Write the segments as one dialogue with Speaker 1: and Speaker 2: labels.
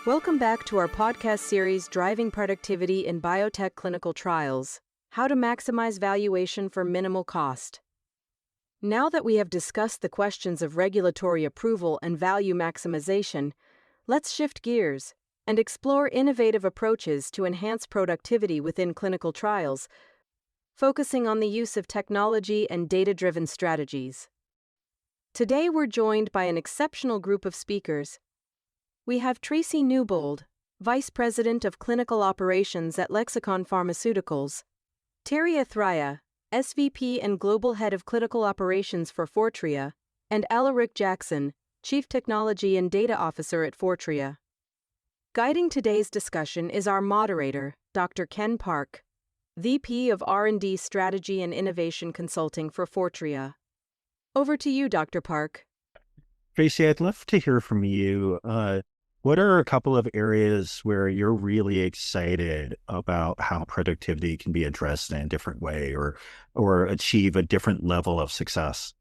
Speaker 1: Welcome back to our podcast series, Driving Productivity in Biotech Clinical Trials: How to Maximize Valuation for Minimal Cost. Now that we have discussed the questions of regulatory approval and value maximization, let's shift gears and explore innovative approaches to enhance productivity within clinical trials, focusing on the use of technology and data-driven strategies. Today we're joined by an exceptional group of speakers. We have Tracy Newbold, Vice President of Clinical Operations at Lexicon Pharmaceuticals, Athreya, SVP and Global Head of Clinical Operations for Fortrea, and Alaric Jackson, Chief Technology and Data Officer at Fortrea. Guiding today's discussion is our moderator, Dr. Ken Park, VP of R&D Strategy and Innovation Consulting for Fortrea. Over to you, Dr. Park.
Speaker 2: Tracy, I'd love to hear from you. What are a couple of areas where you're really excited about how productivity can be addressed in a different way or achieve a different level of success?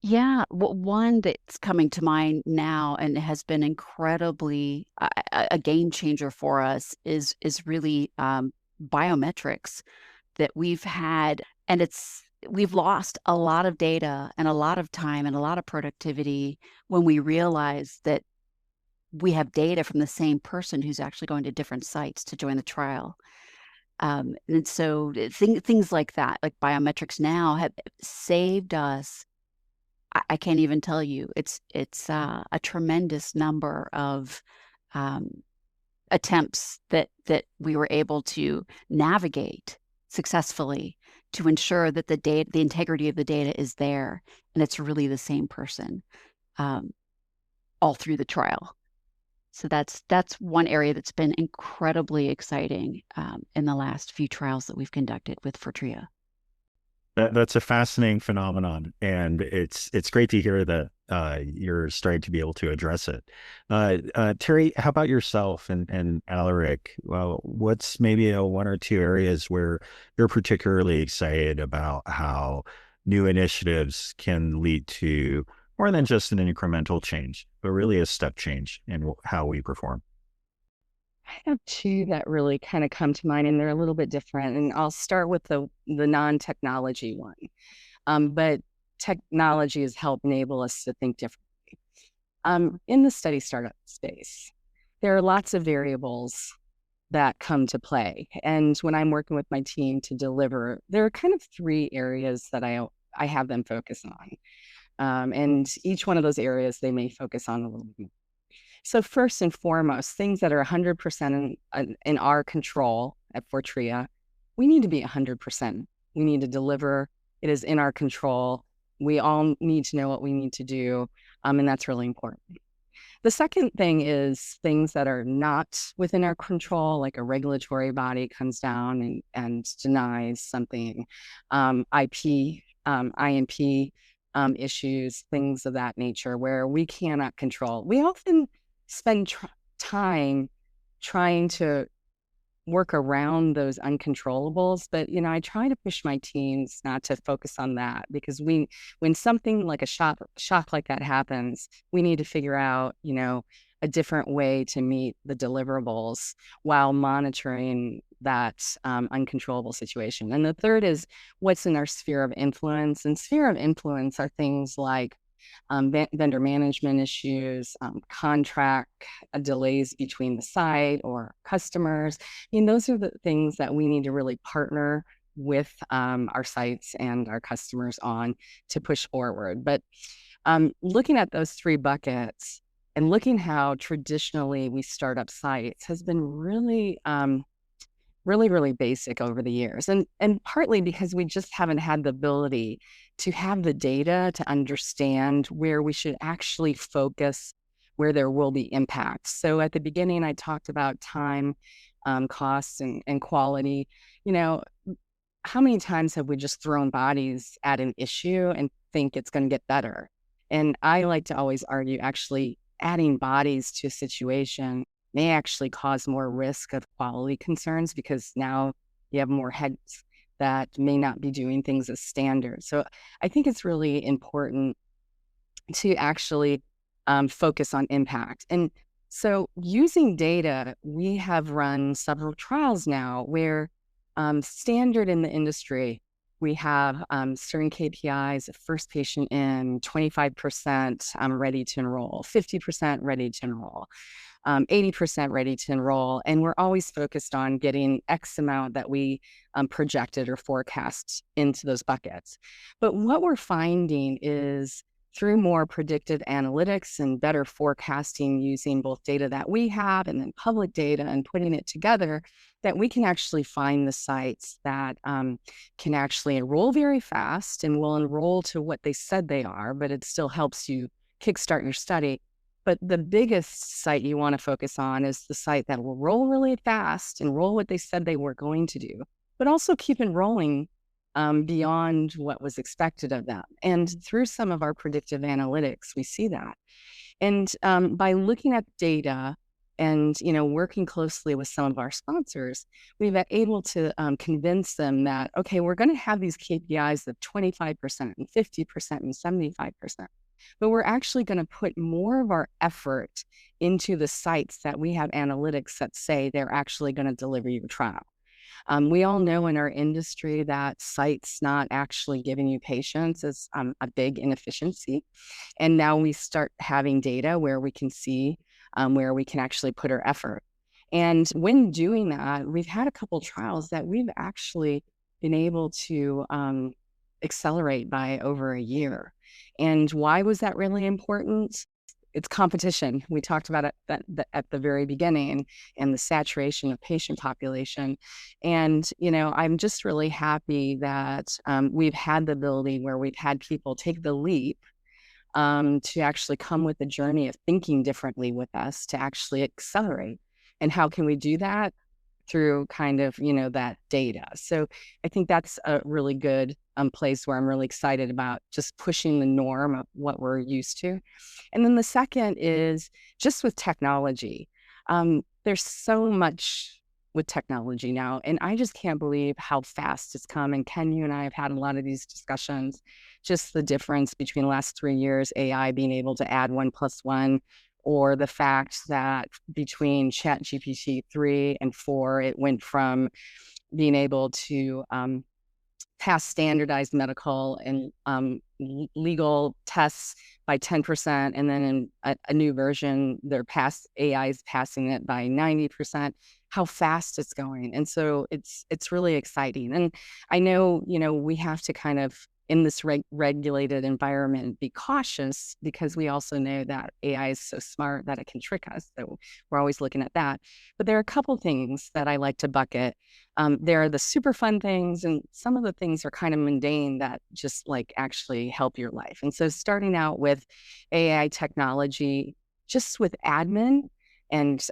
Speaker 3: Yeah, one that's coming to mind now and has been incredibly a game changer for us is really biometrics that we've had, and we've lost a lot of data and a lot of time and a lot of productivity when we realize that we have data from the same person who's actually going to different sites to join the trial. And so things like that, like biometrics now, have saved us. I can't even tell you. It's a tremendous number of attempts that we were able to navigate successfully to ensure that the integrity of the data is there, and it's really the same person all through the trial. So that's one area that's been incredibly exciting in the last few trials that we've conducted with Fortrea.
Speaker 2: That's a fascinating phenomenon, and it's great to hear that you're starting to be able to address it. Terry, how about yourself and Alaric? Well, what's maybe one or two areas where you're particularly excited about how new initiatives can lead to more than just an incremental change, but really a step change in how we perform?
Speaker 4: I have two that really kind of come to mind, and they're a little bit different. And I'll start with the non-technology one. But technology has helped enable us to think differently. In the study startup space, there are lots of variables that come to play. And when I'm working with my team to deliver, there are kind of three areas that I have them focus on. And each one of those areas they may focus on a little bit more. So first and foremost, things that are 100% in our control at Fortrea, we need to be 100%. We need to deliver. It is in our control. We all need to know what we need to do, and that's really important. The second thing is things that are not within our control, like a regulatory body comes down and denies something, IP, INP, issues, things of that nature where we cannot control. We often spend time trying to work around those uncontrollables, but I try to push my teams not to focus on that, because when something like a shock like that happens, we need to figure out a different way to meet the deliverables while monitoring that uncontrollable situation. And the third is what's in our sphere of influence. And sphere of influence are things like vendor management issues, contract delays between the site or customers. Those are the things that we need to really partner with our sites and our customers on to push forward. But looking at those three buckets and looking how traditionally we start up sites has been really really basic over the years. And partly because we just haven't had the ability to have the data to understand where we should actually focus, where there will be impact. So at the beginning, I talked about time, costs, and quality. How many times have we just thrown bodies at an issue and think it's going to get better? And I like to always argue, actually, adding bodies to a situation may actually cause more risk of quality concerns, because now you have more heads that may not be doing things as standard. So I think it's really important to actually focus on impact. And So using data, we have run several trials now where standard in the industry, we have certain KPIs, first patient in, 25% ready to enroll, 50% ready to enroll, 80% ready to enroll. And we're always focused on getting X amount that we projected or forecast into those buckets. But what we're finding is through more predictive analytics and better forecasting using both data that we have and then public data and putting it together, that we can actually find the sites that can actually enroll very fast and will enroll to what they said they are, but it still helps you kickstart your study. But the biggest site you want to focus on is the site that will roll really fast, enroll what they said they were going to do, but also keep enrolling beyond what was expected of them. And through some of our predictive analytics, we see that. And by looking at data and working closely with some of our sponsors, we've been able to convince them that, okay, we're going to have these KPIs of 25% and 50% and 75%. But we're actually going to put more of our effort into the sites that we have analytics that say they're actually going to deliver your trial. We all know in our industry that sites not actually giving you patients is a big inefficiency. And now we start having data where we can see where we can actually put our effort. And when doing that, we've had a couple trials that we've actually been able to accelerate by over a year. And why was that really important? It's competition. We talked about it at the very beginning and the saturation of patient population. And, I'm just really happy that we've had the ability where we've had people take the leap to actually come with a journey of thinking differently with us to actually accelerate. And how can we do that? Through kind of, that data. So I think that's a really good place where I'm really excited about just pushing the norm of what we're used to. And then the second is just with technology. There's so much with technology now, and I just can't believe how fast it's come. And Ken, you and I have had a lot of these discussions, just the difference between the last 3 years, AI being able to add 1 + 1, or the fact that between ChatGPT 3 and 4, it went from being able to pass standardized medical and legal tests by 10%, and then in a new version, AI is passing it by 90%. How fast it's going, and so it's really exciting. And I know we have to kind of in this regulated environment be cautious because we also know that AI is so smart that it can trick us. So we're always looking at that. But there are a couple things that I like to bucket. There are the super fun things, and some of the things are kind of mundane that just like actually help your life. And so starting out with AI technology, just with admin and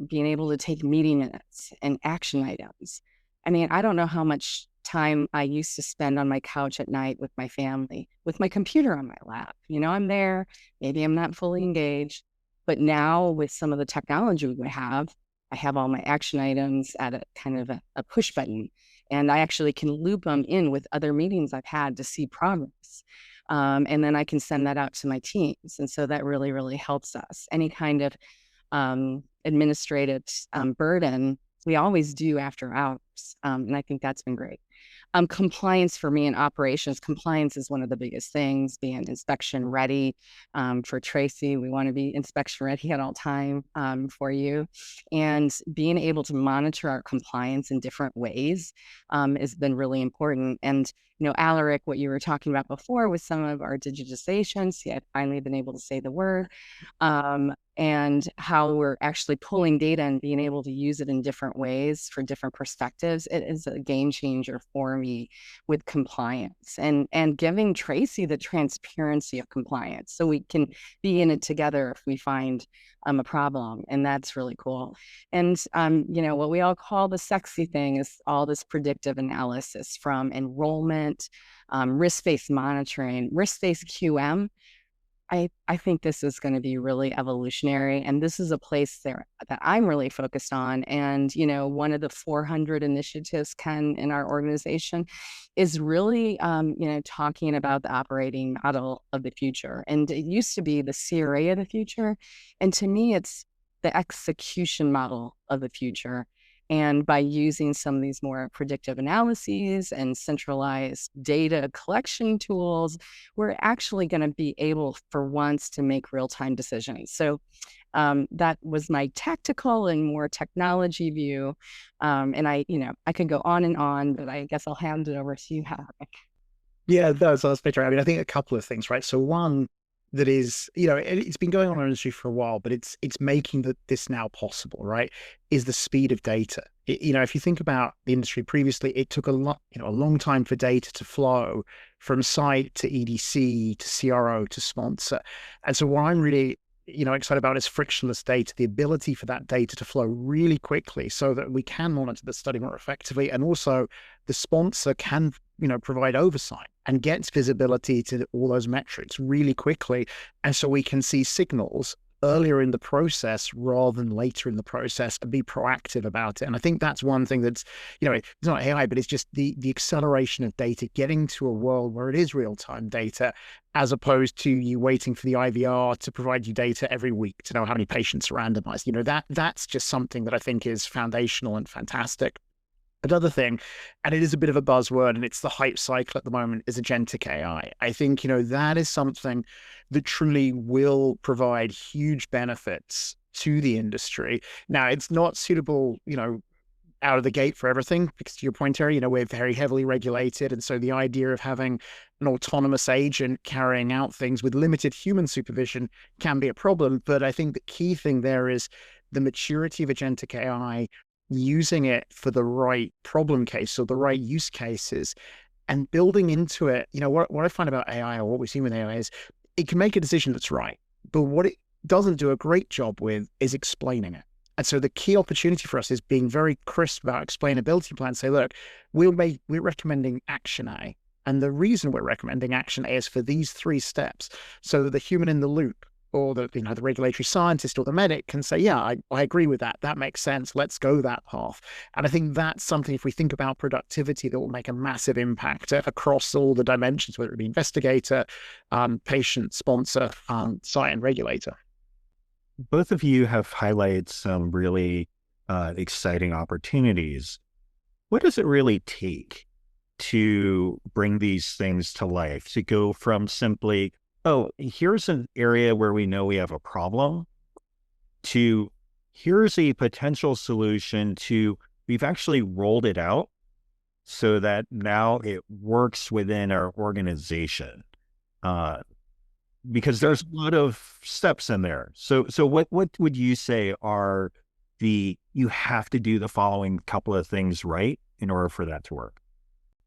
Speaker 4: being able to take meeting minutes and action items. I mean, I don't know how much time I used to spend on my couch at night with my family, with my computer on my lap. I'm there, maybe I'm not fully engaged, but now with some of the technology we have, I have all my action items at a kind of a push button, and I actually can loop them in with other meetings I've had to see progress. And then I can send that out to my teams. And so that really, really helps us. Any kind of administrative burden, we always do after hours. And I think that's been great. Compliance for me in operations, compliance is one of the biggest things, being inspection ready. For Tracy, we want to be inspection ready at all time for you. And being able to monitor our compliance in different ways has been really important. And, Alaric, what you were talking about before with some of our digitization, see, I've finally been able to say the word, and how we're actually pulling data and being able to use it in different ways for different perspectives. It is a game changer for me with compliance and giving Tracy the transparency of compliance so we can be in it together if we find a problem. And that's really cool. And, what we all call the sexy thing is all this predictive analysis from enrollment, risk-based monitoring, risk-based QM. I think this is going to be really evolutionary, and this is a place there that I'm really focused on. And, one of the 400 initiatives, Ken, in our organization is really, talking about the operating model of the future. And it used to be the CRA of the future. And to me, it's the execution model of the future. And by using some of these more predictive analyses and centralized data collection tools, we're actually going to be able, for once, to make real-time decisions. So that was my tactical and more technology view. And I could go on and on, but I guess I'll hand it over to you, Alaric.
Speaker 5: Yeah, that's better. I mean, I think a couple of things, right? So one that is, it's been going on in our industry for a while, but it's making this now possible, right? Is the speed of data. If you think about the industry previously, it took a long time for data to flow from site to EDC to CRO to sponsor. And so what I'm really excited about is frictionless data, the ability for that data to flow really quickly so that we can monitor the study more effectively. And also the sponsor can, provide oversight and gets visibility to all those metrics really quickly. And so we can see signals earlier in the process rather than later in the process and be proactive about it. And I think that's one thing that's, it's not AI, but it's just the acceleration of data, getting to a world where it is real-time data, as opposed to you waiting for the IVR to provide you data every week to know how many patients are randomized. That's just something that I think is foundational and fantastic. Another thing, and it is a bit of a buzzword, and it's the hype cycle at the moment, is agentic AI. I think, that is something that truly will provide huge benefits to the industry. Now, it's not suitable, out of the gate for everything, because to your point, Terry, we're very heavily regulated. And so the idea of having an autonomous agent carrying out things with limited human supervision can be a problem. But I think the key thing there is the maturity of agentic AI, using it for the right problem case or the right use cases, and building into it. What I find about AI, or what we've seen with AI, is it can make a decision that's right, but what it doesn't do a great job with is explaining it. And so the key opportunity for us is being very crisp about explainability plans. Say, look, we're recommending action A, and the reason we're recommending action A is for these 3 steps, so that the human in the loop, or the regulatory scientist or the medic, can say, yeah, I agree with that. That makes sense. Let's go that path. And I think that's something, if we think about productivity, that will make a massive impact across all the dimensions, whether it be investigator, patient, sponsor, site, and regulator.
Speaker 2: Both of you have highlighted some really exciting opportunities. What does it really take to bring these things to life, to go from simply, oh, here's an area where we know we have a problem, to here's a potential solution, to we've actually rolled it out so that now it works within our organization? Because there's a lot of steps in there. So what would you say are you have to do the following couple of things right in order for that to work?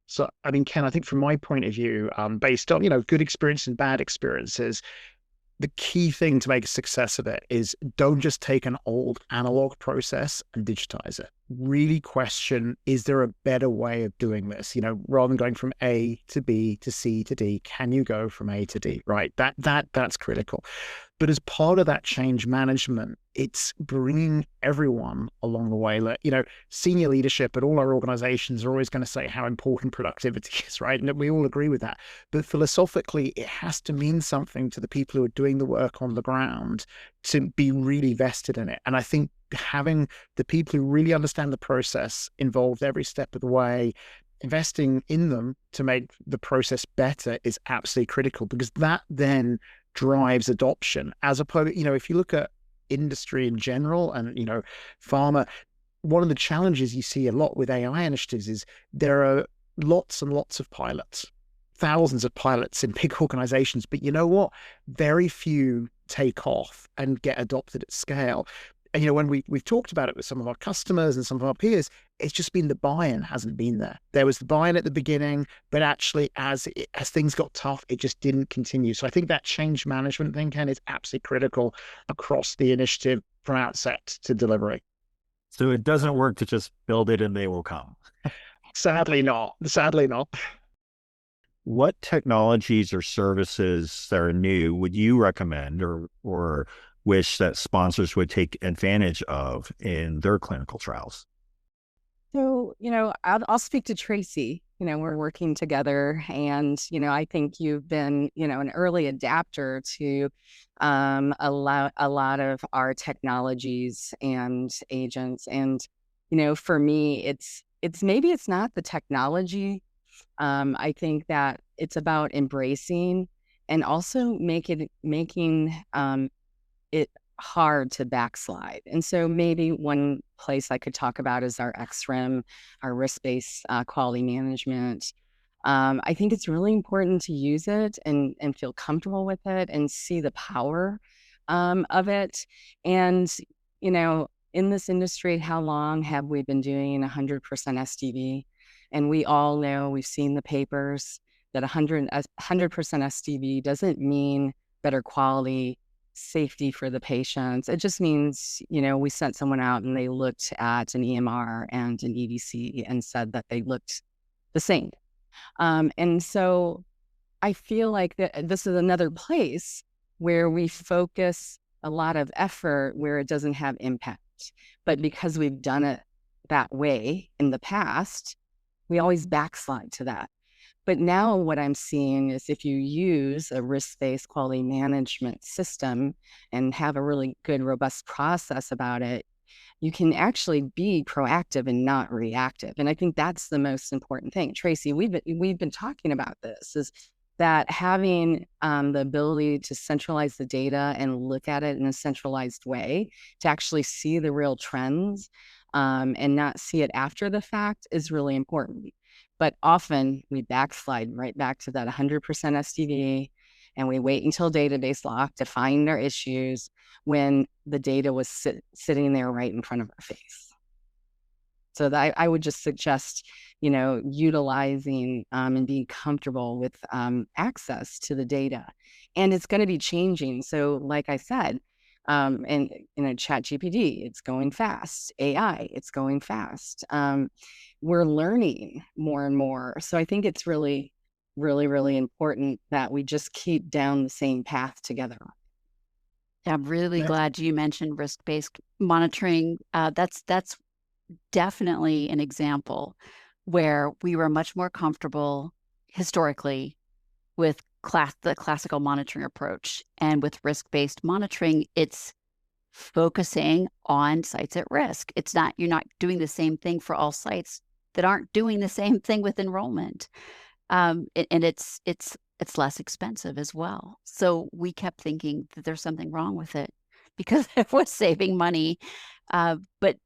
Speaker 5: So, I mean, Ken, I think from my point of view, based on, good experiences and bad experiences, the key thing to make a success of it is don't just take an old analog process and digitize it. Really question, is there a better way of doing this? Rather than going from A to B to C to D, can you go from A to D, right? That's critical. But as part of that change management, it's bringing everyone along the way. Senior leadership at all our organizations are always going to say how important productivity is, right? And we all agree with that. But philosophically, it has to mean something to the people who are doing the work on the ground to be really vested in it. And I think having the people who really understand the process involved every step of the way, investing in them to make the process better, is absolutely critical, because that then drives adoption. As opposed, if you look at industry in general and, pharma, one of the challenges you see a lot with AI initiatives is there are lots and lots of pilots, thousands of pilots in big organizations, but you know what? Very few take off and get adopted at scale. And, when we've talked about it with some of our customers and some of our peers, it's just been the buy-in hasn't been there. There was the buy-in at the beginning, but actually as things got tough, it just didn't continue. So I think that change management thing, Ken, is absolutely critical across the initiative from outset to delivery.
Speaker 2: So it doesn't work to just build it and they will come.
Speaker 5: Sadly not. Sadly not.
Speaker 2: What technologies or services that are new would you recommend or wish that sponsors would take advantage of in their clinical trials?
Speaker 4: So, I'll speak to Tracy. we're working together, and, I think you've been, an early adapter to a lot of our technologies and agents. And, for me, maybe it's not the technology. I think that it's about embracing and also making it hard to backslide. And so maybe one place I could talk about is our XRIM, our risk-based quality management. I think it's really important to use it and feel comfortable with it and see the power of it. And, in this industry, how long have we been doing 100% SDV? And we all know, we've seen the papers, that 100% SDV doesn't mean better quality, safety for the patients. It just means, we sent someone out and they looked at an EMR and an EDC and said that they looked the same. And so I feel like that this is another place where we focus a lot of effort where it doesn't have impact. But because we've done it that way in the past, we always backslide to that. But now what I'm seeing is, if you use a risk-based quality management system and have a really good, robust process about it, you can actually be proactive and not reactive. And I think that's the most important thing. Tracy, we've been talking about this, is that having the ability to centralize the data and look at it in a centralized way, to actually see the real trends and not see it after the fact, is really important. But often we backslide right back to that 100% SDV, and we wait until database lock to find our issues when the data was sitting there right in front of our face. So that I would just suggest, utilizing and being comfortable with access to the data. And it's going to be changing. So like I said, and ChatGPT, it's going fast. AI, it's going fast. We're learning more and more. So I think it's really, really, really important that we just keep down the same path together.
Speaker 3: I'm really
Speaker 5: Yeah.
Speaker 3: glad you mentioned risk-based monitoring. That's definitely an example where we were much more comfortable historically with the classical monitoring approach. And with risk-based monitoring, it's focusing on sites at risk. You're not doing the same thing for all sites that aren't doing the same thing with enrollment. And it's less expensive as well. So we kept thinking that there's something wrong with it because it was saving money. But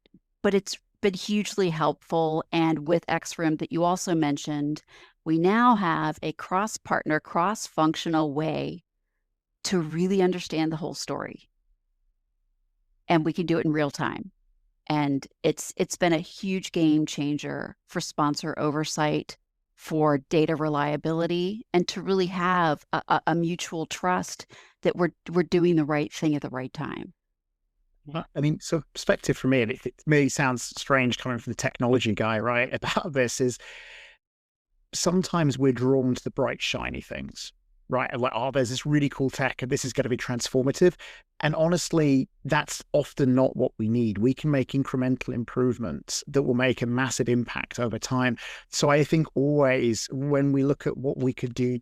Speaker 3: it's been hugely helpful. And with XRIM that you also mentioned, we now have a cross-partner, cross-functional way to really understand the whole story. And we can do it in real time. And it's been a huge game changer for sponsor oversight, for data reliability, and to really have a mutual trust that we're doing the right thing at the right time.
Speaker 5: I mean, so perspective for me, and it really sounds strange coming from the technology guy, right, about this, is sometimes we're drawn to the bright, shiny things, right? And like, oh, there's this really cool tech and this is going to be transformative. And honestly, that's often not what we need. We can make incremental improvements that will make a massive impact over time. So I think always when we look at what we could do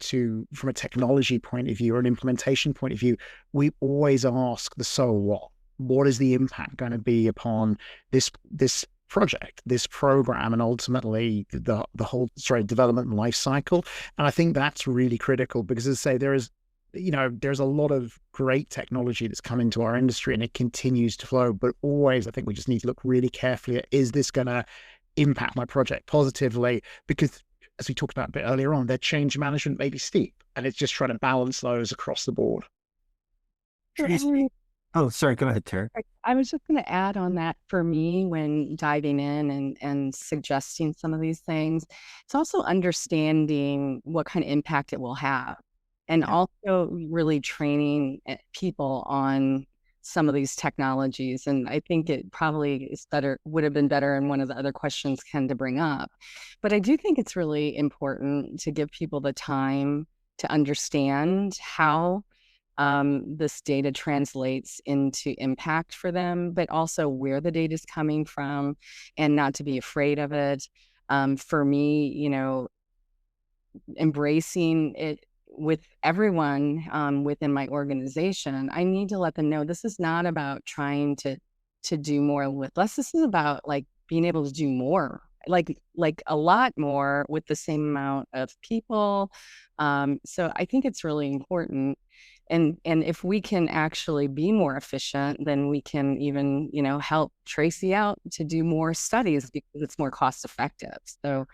Speaker 5: from a technology point of view or an implementation point of view, we always ask the so what? What is the impact going to be upon this project, this program, and ultimately the whole development life cycle? And I think that's really critical because, as I say, there's a lot of great technology that's come into our industry and it continues to flow. But always, I think we just need to look really carefully at, is this going to impact my project positively? Because as we talked about a bit earlier on, their change management may be steep, and it's just trying to balance those across the board.
Speaker 2: Oh, sorry. Go ahead, Tara.
Speaker 4: I was just going to add on that, for me, when diving in and suggesting some of these things, it's also understanding what kind of impact it will have, and also really training people on some of these technologies. And I think it probably would have been better in one of the other questions Ken to bring up. But I do think it's really important to give people the time to understand how this data translates into impact for them, but also where the data is coming from, and not to be afraid of it. For me, embracing it with everyone within my organization, I need to let them know this is not about trying to do more with less. This is about like being able to do more, like a lot more with the same amount of people. So I think it's really important. And if we can actually be more efficient, then we can even, help Tracy out to do more studies because it's more cost effective. So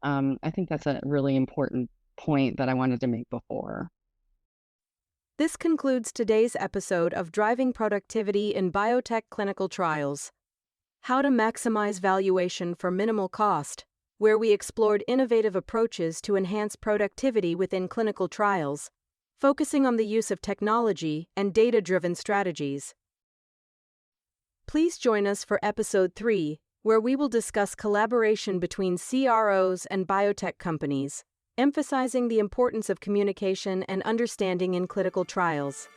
Speaker 4: I think that's a really important point that I wanted to make before.
Speaker 1: This concludes today's episode of Driving Productivity in Biotech Clinical Trials: How to Maximize Valuation for Minimal Cost, where we explored innovative approaches to enhance productivity within clinical trials, focusing on the use of technology and data-driven strategies. Please join us for Episode 3, where we will discuss collaboration between CROs and biotech companies, emphasizing the importance of communication and understanding in clinical trials.